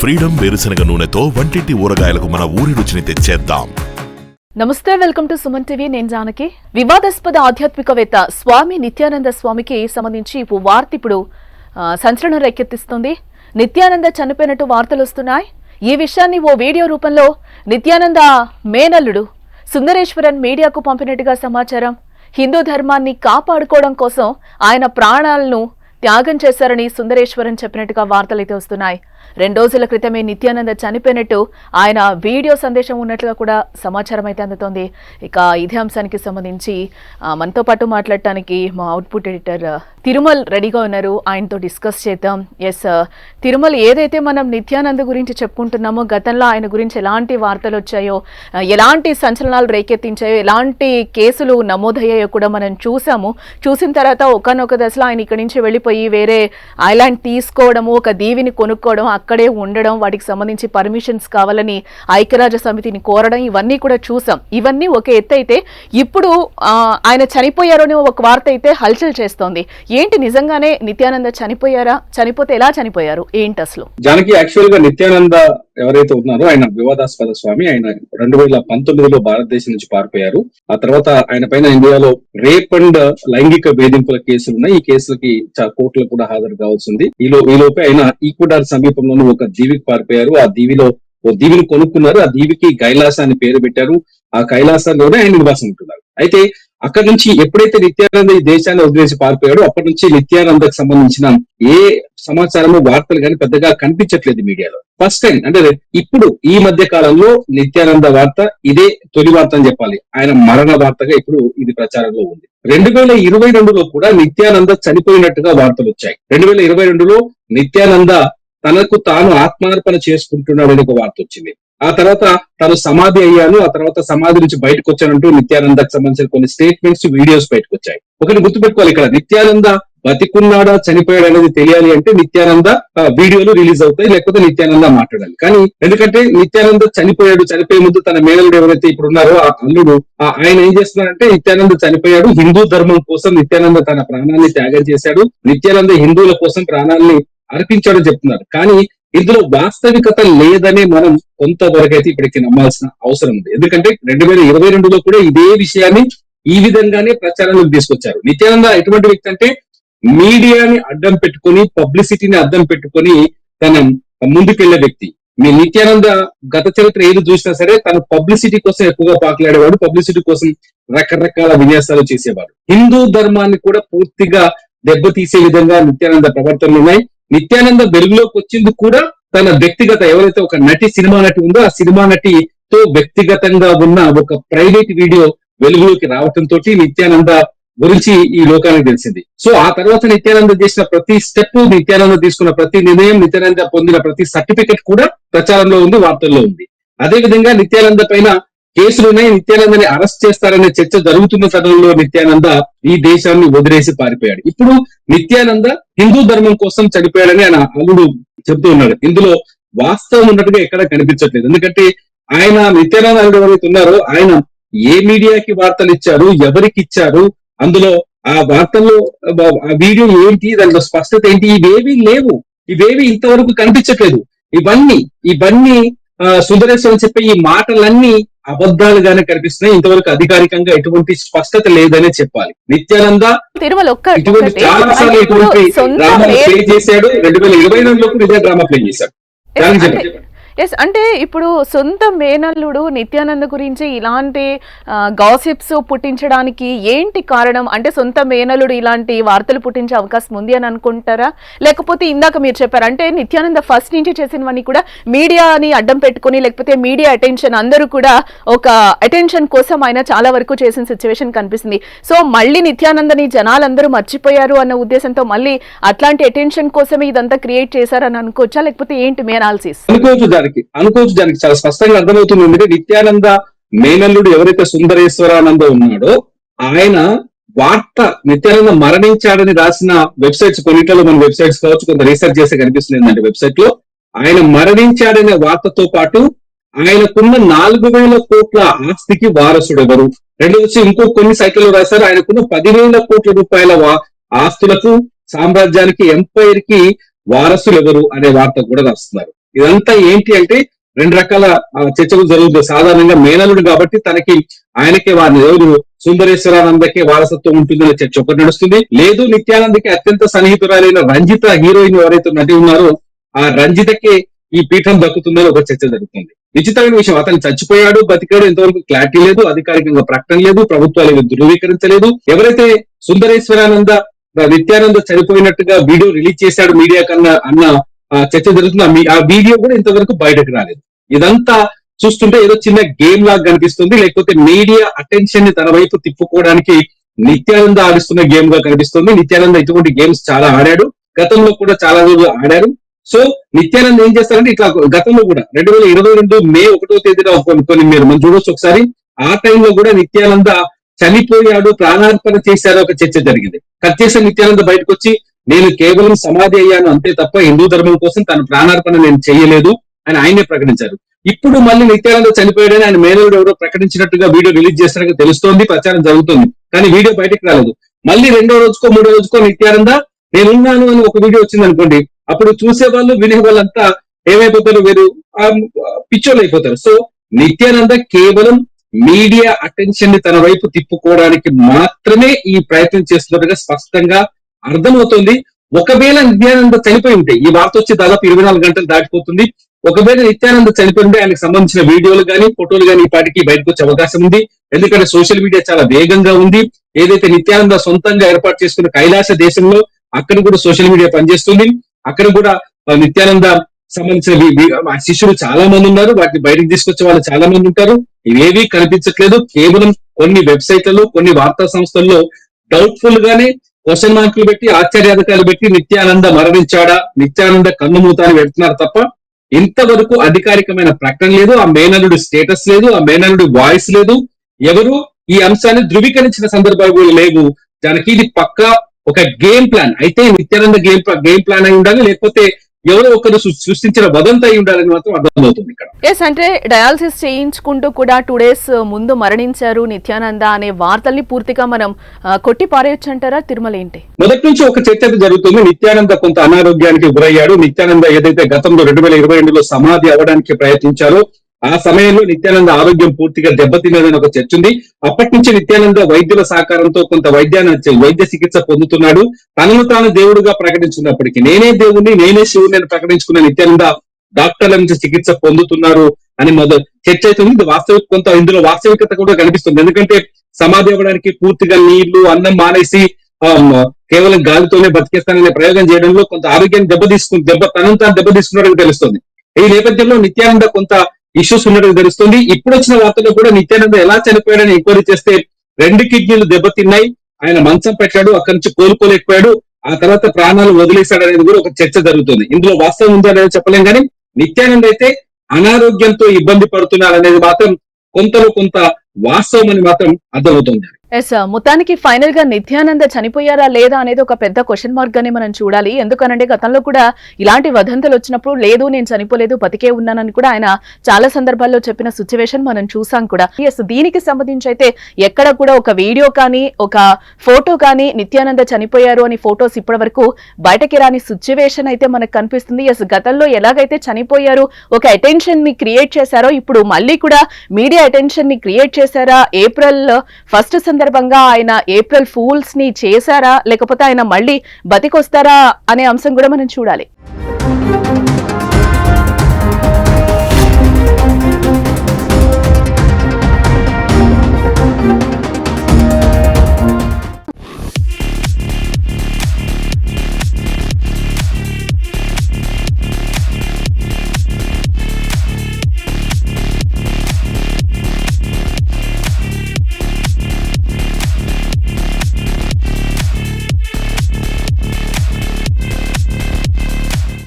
Freedom వేరుశనగ నూనెతో వంటింటి ఊరగాయలకు మన ఊరి రుచిని తెచ్చేద్దాం. నమస్తే, వెల్కమ్ టు సుమన్ టీవీ. నేను జానకి. వివాదాస్పద ఆధ్యాత్మికవేత్త స్వామి నిత్యానంద స్వామికి సంబంధించి వార్త ఇప్పుడు సంచలనం రేకెత్తిస్తుంది. నిత్యానంద చనిపోయినట్టు వార్తలు వస్తున్నాయి. ఈ విషయాన్ని ఓ వీడియో రూపంలో నిత్యానంద మేనల్లుడు సుందరేశ్వరన్ మీడియాకు పంపినట్టుగా సమాచారం. హిందూ ధర్మాన్ని కాపాడుకోవడం కోసం ఆయన ప్రాణాలను త్యాగం చేశారని సుందరేశ్వరన్ చెప్పినట్టుగా వార్తలైతే వస్తున్నాయి. 2 రోజుల క్రితమే నిత్యానంద చనిపోయినట్టు ఆయన వీడియో సందేశం ఉన్నట్లుగా కూడా సమాచారం అయితే అందుతోంది. ఇక ఇదే అంశానికి సంబంధించి మనతో పాటు మాట్లాడటానికి మా అవుట్పుట్ ఎడిటర్ తిరుమల్ రెడీగా ఉన్నారు. ఆయనతో డిస్కస్ చేద్దాం. ఎస్ తిరుమల్, ఏదైతే మనం నిత్యానంద గురించి చెప్పుకుంటున్నామో, గతంలో ఆయన గురించి ఎలాంటి వార్తలు వచ్చాయో, ఎలాంటి సంచలనాలు రేకెత్తించాయో, ఎలాంటి కేసులు నమోదయ్యాయో కూడా మనం చూసాము. చూసిన తర్వాత ఒకనొక దశలో ఆయన ఇక్కడి నుంచి వెళ్ళిపోయి వేరే ఐలాండ్ తీసుకోవడము, ఒక దీవిని కొనుక్కోవడం, అక్కడే ఉండడం, వాటికి సంబంధించి పర్మిషన్స్ కావాలని ఐక్యరాజ్య సమితిని కోరడం, ఇవన్నీ కూడా చూసాం. ఇవన్నీ ఒక ఎత్తు అయితే, ఇప్పుడు ఆయన చనిపోయారు అని ఒక వార్త అయితే హల్చల్ చేస్తోంది. ఏంటి, నిజంగానే నిత్యానంద చనిపోయారా? చనిపోతే ఎలా చనిపోయారు? ఏంటి అసలు? జానకి, యాక్చువల్ గా నిత్యానంద ఎవరైతే ఉన్నారో ఆయన వివాదాస్పద స్వామి. ఆయన 2019లో భారతదేశం నుంచి పారిపోయారు. ఆ తర్వాత ఆయన పైన ఇండియాలో రేప్ అండ్ లైంగిక వేధింపుల కేసులు ఉన్నాయి. ఈ కేసులకి కోర్టులో కూడా హాజరు కావాల్సింది. ఈలోపే ఆయన ఈక్వడార్ సమీపంలోని ఒక దీవికి పారిపోయారు. ఆ దీవిలో ఓ దీవిని కొనుక్కున్నారు. ఆ దీవికి కైలాస అని పేరు పెట్టారు. ఆ కైలాసంలోనే ఆయన నివాసం ఉంటున్నారు. అయితే అక్కడి నుంచి ఎప్పుడైతే నిత్యానంద ఈ దేశాన్ని వదిలేసి పారిపోయాడో అప్పటి నుంచి నిత్యానందకు సంబంధించిన ఏ సమాచారము, వార్తలు కానీ పెద్దగా కనిపించట్లేదు మీడియాలో. ఫస్ట్ టైం అంటే ఇప్పుడు ఈ మధ్య కాలంలో నిత్యానంద వార్త ఇదే తొలి వార్త అని చెప్పాలి. ఆయన మరణ వార్తగా ఇప్పుడు ఇది ప్రచారంలో ఉంది. 2022లో కూడా నిత్యానంద చనిపోయినట్టుగా వార్తలు వచ్చాయి. 2022లో నిత్యానంద తనకు తాను ఆత్మార్పణ చేసుకుంటున్నాడని ఒక వార్త వచ్చింది. ఆ తర్వాత తను సమాధి అయ్యాను, ఆ తర్వాత సమాధి నుంచి బయటకు వచ్చానంటూ నిత్యానందకు సంబంధించిన కొన్ని స్టేట్మెంట్స్, వీడియోస్ బయటకు వచ్చాయి. ఒకటి గుర్తుపెట్టుకోవాలి, ఇక్కడ నిత్యానంద బతికున్నాడా చనిపోయాడు అనేది తెలియాలి అంటే నిత్యానంద వీడియోలు రిలీజ్ అవుతాయి, లేకపోతే నిత్యానంద మాట్లాడాలి. కానీ ఎందుకంటే నిత్యానంద చనిపోయే ముందు తన మేనలుడు ఎవరైతే ఇప్పుడు ఉన్నారో ఆ అల్లుడు, ఆయన ఏం చేస్తున్నారంటే నిత్యానంద చనిపోయాడు, హిందూ ధర్మం కోసం నిత్యానంద తన ప్రాణాన్ని త్యాగం చేశాడు, నిత్యానంద హిందువుల కోసం ప్రాణాన్ని అర్పించాడని చెప్తున్నారు. కానీ ఇందులో వాస్తవికత లేదనే మనం కొంతవరకు అయితే ఇప్పటికి నమ్మాల్సిన అవసరం ఉంది. ఎందుకంటే 2022లో కూడా ఇదే విషయాన్ని ఈ విధంగానే ప్రచారంలోకి తీసుకొచ్చారు. నిత్యానంద ఎటువంటి వ్యక్తి అంటే మీడియాని అడ్డం పెట్టుకుని, పబ్లిసిటీని అడ్డం పెట్టుకుని తన ముందుకెళ్లే వ్యక్తి. మీ నిత్యానంద గత చరిత్ర ఏది చూసినా సరే తను పబ్లిసిటీ కోసం ఎక్కువగా పాకులాడేవాడు, పబ్లిసిటీ కోసం రకరకాల విన్యాసాలు చేసేవాడు. హిందూ ధర్మాన్ని కూడా పూర్తిగా దెబ్బతీసే విధంగా నిత్యానంద ప్రవర్తనలు ఉన్నాయి. నిత్యానంద వెలుగులోకి వచ్చింది కూడా తన వ్యక్తిగత, ఎవరైతే ఒక సినిమా నటి ఉందో ఆ సినిమా నటితో వ్యక్తిగతంగా ఉన్న ఒక ప్రైవేట్ వీడియో వెలుగులోకి రావడంతో నిత్యానంద గురించి ఈ లోకానికి తెలిసింది. సో ఆ తర్వాత నిత్యానంద చేసిన ప్రతి స్టెప్, నిత్యానంద తీసుకున్న ప్రతి నిర్ణయం, నిత్యానంద పొందిన ప్రతి సర్టిఫికెట్ కూడా ప్రచారంలో ఉంది, వార్తల్లో ఉంది. అదే విధంగా నిత్యానంద పైన కేసులున్నాయి. నిత్యానందని అరెస్ట్ చేస్తారనే చర్చ జరుగుతున్న తరుణంలో నిత్యానంద ఈ దేశాన్ని వదిలేసి పారిపోయాడు. ఇప్పుడు నిత్యానంద హిందూ ధర్మం కోసం చనిపోయాడని ఆయన అల్లుడు చెప్తూ ఉన్నాడు. ఇందులో వాస్తవం ఉన్నట్టుగా ఎక్కడ కనిపించట్లేదు. ఎందుకంటే ఆయన నిత్యానంద అల్లుడు ఎవరైతే ఉన్నారో ఆయన ఏ మీడియాకి వార్తలు ఇచ్చారు, ఎవరికి ఇచ్చారు, అందులో ఆ వార్తల్లో ఆ వీడియో ఏంటి, దాంట్లో స్పష్టత ఏంటి, ఇవేవి ఇంతవరకు కనిపించట్లేదు. ఇవన్నీ సుందరేశ్వరం చెప్పే ఈ మాటలన్నీ అబద్ధాలుగానే కనిపిస్తున్నాయి. ఇంతవరకు అధికారికంగా ఎటువంటి స్పష్టత లేదనే చెప్పాలి. నిత్యానంద ఇటువంటి చాలా సార్లు ఇటువంటి డ్రామా ప్లే చేశాడు. 2022లో ఇదే డ్రామా ప్లే చేశాడు. ఎస్, అంటే ఇప్పుడు సొంత మేనల్లుడు నిత్యానంద గురించి ఇలాంటి గాసిప్స్ పుట్టించడానికి ఏంటి కారణం? అంటే సొంత మేనల్లుడు ఇలాంటి వార్తలు పుట్టించే అవకాశం ఉంది అని అనుకుంటారా? లేకపోతే ఇందాక మీరు చెప్పారు అంటే నిత్యానంద ఫస్ట్ నుంచి చేసినవన్నీ కూడా మీడియాని అడ్డం పెట్టుకుని, లేకపోతే మీడియా అటెన్షన్, అందరూ కూడా ఒక అటెన్షన్ కోసం ఆయన చాలా వరకు చేసిన సిచ్యువేషన్ కనిపిస్తుంది. సో మళ్ళీ నిత్యానందని జనాలందరూ మర్చిపోయారు అన్న ఉద్దేశంతో మళ్ళీ అట్లాంటి అటెన్షన్ కోసమే ఇదంతా క్రియేట్ చేశారని అనుకోవచ్చా, లేకపోతే ఏంటి మీ అనాలిసిస్? అనుకోవచ్చు దానికి చాలా స్పష్టంగా అర్థమవుతుంది. ఎందుకంటే నిత్యానంద మేనల్లుడు ఎవరైతే సుందరేశ్వరానంద ఉన్నాడో ఆయన వార్త నిత్యానంద మరణించాడని రాసిన వెబ్సైట్స్ కొన్నిట్లో, మన వెబ్సైట్స్ కావచ్చు, కొంత రీసెర్చ్ చేస్తే కనిపిస్తుంది ఏంటంటే వెబ్సైట్ లో ఆయన మరణించాడనే వార్తతో పాటు ఆయనకున్న 4,000 కోట్ల ఆస్తికి వారసుడు ఎవరు, వచ్చి ఇంకో కొన్ని సైట్లలో రాశారు ఆయనకున్న 10,000 కోట్ల రూపాయల ఆస్తులకు, సామ్రాజ్యానికి, ఎంపైర్ కి వారసులు ఎవరు అనే వార్త కూడా రాస్తున్నారు. ఇదంతా ఏంటి అంటే రెండు రకాల చర్చలు జరుగుతుంది. సాధారణంగా మేనలుడు కాబట్టి తనకి ఆయనకే వారిని ఎవరు సుందరేశ్వరానందకే వారసత్వం ఉంటుందనే చర్చ ఒకటి నడుస్తుంది. లేదు నిత్యానందకి అత్యంత సన్నిహితురాలైన రంజిత హీరోయిన్ ఎవరైతే నటి ఉన్నారో ఆ రంజితకే ఈ పీఠం దక్కుతుందని ఒక చర్చ జరుగుతుంది. విచిత్రమైన విషయం, అతను చచ్చిపోయాడు బతికాడు ఇంతవరకు క్లారిటీ లేదు, అధికారికంగా ప్రకటన లేదు, ప్రభుత్వాలు ధృవీకరించలేదు. ఎవరైతే సుందరేశ్వరానంద నిత్యానంద చనిపోయినట్టుగా వీడియో రిలీజ్ చేశాడు మీడియా కన్నా అన్న చర్చ జరుగుతుంది. ఆ వీడియో కూడా ఇంతవరకు బయటకు రాలేదు. ఇదంతా చూస్తుంటే ఏదో చిన్న గేమ్ లాగా కనిపిస్తుంది, లేకపోతే మీడియా అటెన్షన్ ని తన వైపు తిప్పుకోవడానికి నిత్యానంద ఆడిస్తున్న గేమ్ గా కనిపిస్తుంది. నిత్యానంద ఇటువంటి గేమ్స్ చాలా ఆడాడు, గతంలో కూడా చాలా రోజులు ఆడారు. సో నిత్యానంద ఏం చేస్తారంటే ఇట్లా గతంలో కూడా 2022 మే 1వ తేదీన కొన్ని మనం చూడొచ్చు ఒకసారి. ఆ టైంలో కూడా నిత్యానంద చనిపోయాడు, ప్రాణార్పణ చేశారు ఒక చర్చ జరిగింది. కట్ చేసిన నిత్యానంద బయటకు వచ్చి నేను కేవలం సమాధి అయ్యాను అంతే తప్ప హిందూ ధర్మం కోసం తన ప్రాణార్పణ నేను చేయలేదు అని ఆయనే ప్రకటించారు. ఇప్పుడు మళ్ళీ నిత్యానంద చనిపోయాడని ఆయన మేనలుడు ఎవరో ప్రకటించినట్టుగా వీడియో రిలీజ్ చేస్తారని తెలుస్తోంది, ప్రచారం జరుగుతుంది. కానీ వీడియో బయటకు రాలేదు. మళ్ళీ 2వ రోజుకో 3వ రోజుకో నిత్యానంద నేనున్నాను అని ఒక వీడియో వచ్చింది అనుకోండి, అప్పుడు చూసే వాళ్ళు వినే వాళ్ళంతా ఏమైపోతారు, వీరు పిచ్చోళ్ళు అయిపోతారు. సో నిత్యానంద కేవలం మీడియా అటెన్షన్ ని తన వైపు తిప్పుకోవడానికి మాత్రమే ఈ ప్రయత్నం చేస్తున్నట్టుగా స్పష్టంగా అర్థమవుతుంది. ఒకవేళ నిత్యానంద చనిపోయి ఉంటే, ఈ వార్త వచ్చి దాదాపు 24 గంటలు దాటిపోతుంది, ఒకవేళ నిత్యానంద చనిపోయి ఉంటే ఆయనకు సంబంధించిన వీడియోలు కానీ ఫోటోలు కానీ ఈ పాటికి బయటకు వచ్చే అవకాశం ఉంది. ఎందుకంటే సోషల్ మీడియా చాలా వేగంగా ఉంది. ఏదైతే నిత్యానంద సొంతంగా ఏర్పాటు చేసుకున్న కైలాస దేశంలో అక్కడ కూడా సోషల్ మీడియా పనిచేస్తుంది. అక్కడ కూడా నిత్యానంద సంబంధించిన శిష్యులు చాలా మంది ఉన్నారు, వాటిని బయటకు తీసుకొచ్చే వాళ్ళు చాలా మంది ఉంటారు. ఇవేవి కనిపించట్లేదు. కేవలం కొన్ని వెబ్సైట్లలో కొన్ని వార్తా సంస్థల్లో డౌట్ఫుల్ గానే క్వశ్చన్ మార్కులు పెట్టి ఆశ్చర్యాధికారులు పెట్టి నిత్యానంద మరణించాడా, నిత్యానంద కన్నుమూత అని పెడుతున్నారు తప్ప ఇంతవరకు అధికారికమైన ప్రకటన లేదు, ఆ మేనలుడి స్టేటస్ లేదు, ఆ మేనలుడి వాయిస్ లేదు, ఎవరు ఈ అంశాన్ని ధృవీకరించిన సందర్భాలు లేవు. దానికి ఇది పక్కా ఒక గేమ్ ప్లాన్. అయితే నిత్యానంద గేమ్ ప్లాన్ అయి ఉండాలి, లేకపోతే ఎవరో ఒకరు సృష్టించిన వదంత అయి ఉండాలని మాత్రం అర్థమవుతుంది ఇక్కడ. ఎస్, అంటే డయాలసిస్ చేయించుకుంటూ కూడా 2 days ముందు మరణించారు నిత్యానంద అనే వార్తల్ని పూర్తిగా మనం కొట్టి పారేయొచ్చు అంటారా? తిరుమల ఏంటి? మొదటి నుంచి ఒక చర్చ జరుగుతుంది. నిత్యానంద కొంత అనారోగ్యానికి గురయ్యాడు. నిత్యానంద ఏదైతే గతంలో 2022లో సమాధి అవ్వడానికి ప్రయత్నించారో ఆ సమయంలో నిత్యానంద ఆరోగ్యం పూర్తిగా దెబ్బతిన్నదని ఒక చర్చ ఉంది. అప్పటి నుంచి నిత్యానంద వైద్యుల సహకారంతో కొంత వైద్య చికిత్స పొందుతున్నాడు. తనను తాను దేవుడుగా ప్రకటించుకున్నప్పటికీ నేనే దేవుణ్ణి నేనే శివుని అని ప్రకటించుకున్న నిత్యానంద డాక్టర్ల నుంచి చికిత్స పొందుతున్నారు అని చర్చ అవుతుంది. ఇందులో వాస్తవికత కూడా కనిపిస్తుంది. ఎందుకంటే సమాధి అవ్వడానికి పూర్తిగా నీళ్లు అన్నం మానేసి కేవలం గాలితోనే బతికేస్తాననే ప్రయోగం చేయడంలో కొంత ఆరోగ్యాన్ని తనను తాను దెబ్బతీసుకున్నట్టు తెలుస్తుంది. ఈ నేపథ్యంలో నిత్యానంద కొంత ఇష్యూస్ ఉన్నట్టు తెలుస్తుంది. ఇప్పుడు వచ్చిన వార్తల్లో కూడా నిత్యానంద ఎలా చనిపోయాడని ఎంక్వైరీ చేస్తే 2 కిడ్నీలు దెబ్బతిన్నాయి, ఆయన మంచం పెట్టాడు, అక్కడి నుంచి కోలుకోలేకపోయాడు, ఆ తర్వాత ప్రాణాలు వదిలేశాడు అనేది కూడా ఒక చర్చ జరుగుతుంది. ఇందులో వాస్తవం ఉందా అనేది చెప్పలేం, కానీ నిత్యానంద అయితే అనారోగ్యంతో ఇబ్బంది పడుతున్నారు అనేది మాత్రం కొంత వాస్తవం అని మాత్రం అర్థమవుతుంది. ఎస్, మొత్తానికి ఫైనల్ గా నిత్యానంద చనిపోయారా లేదా అనేది ఒక పెద్ద క్వశ్చన్ మార్క్ గానే మనం చూడాలి. ఎందుకనంటే గతంలో కూడా ఇలాంటి వదంతులు వచ్చినప్పుడు లేదు నేను చనిపోలేదు బతికే ఉన్నానని కూడా ఆయన చాలా సందర్భాల్లో చెప్పిన సిచ్యువేషన్ మనం చూసాం కూడా. ఎస్, దీనికి సంబంధించి అయితే ఎక్కడ కూడా ఒక వీడియో కానీ ఒక ఫోటో కానీ నిత్యానంద చనిపోయారు అని ఫోటోస్ ఇప్పటి వరకు బయటకి రాని సిచ్యువేషన్ అయితే మనకు కనిపిస్తుంది. ఎస్, గతంలో ఎలాగైతే చనిపోయారు ఒక అటెన్షన్ ని క్రియేట్ చేశారో ఇప్పుడు మళ్ళీ కూడా మీడియా అటెన్షన్ ని క్రియేట్ చేశారా? April 1 సందర్భంగా ఆయన ఏప్రిల్ ఫూల్స్ ని చేశారా, లేకపోతే ఆయన మళ్ళీ బతికొస్తారా అనే అంశం కూడా మనం చూడాలి.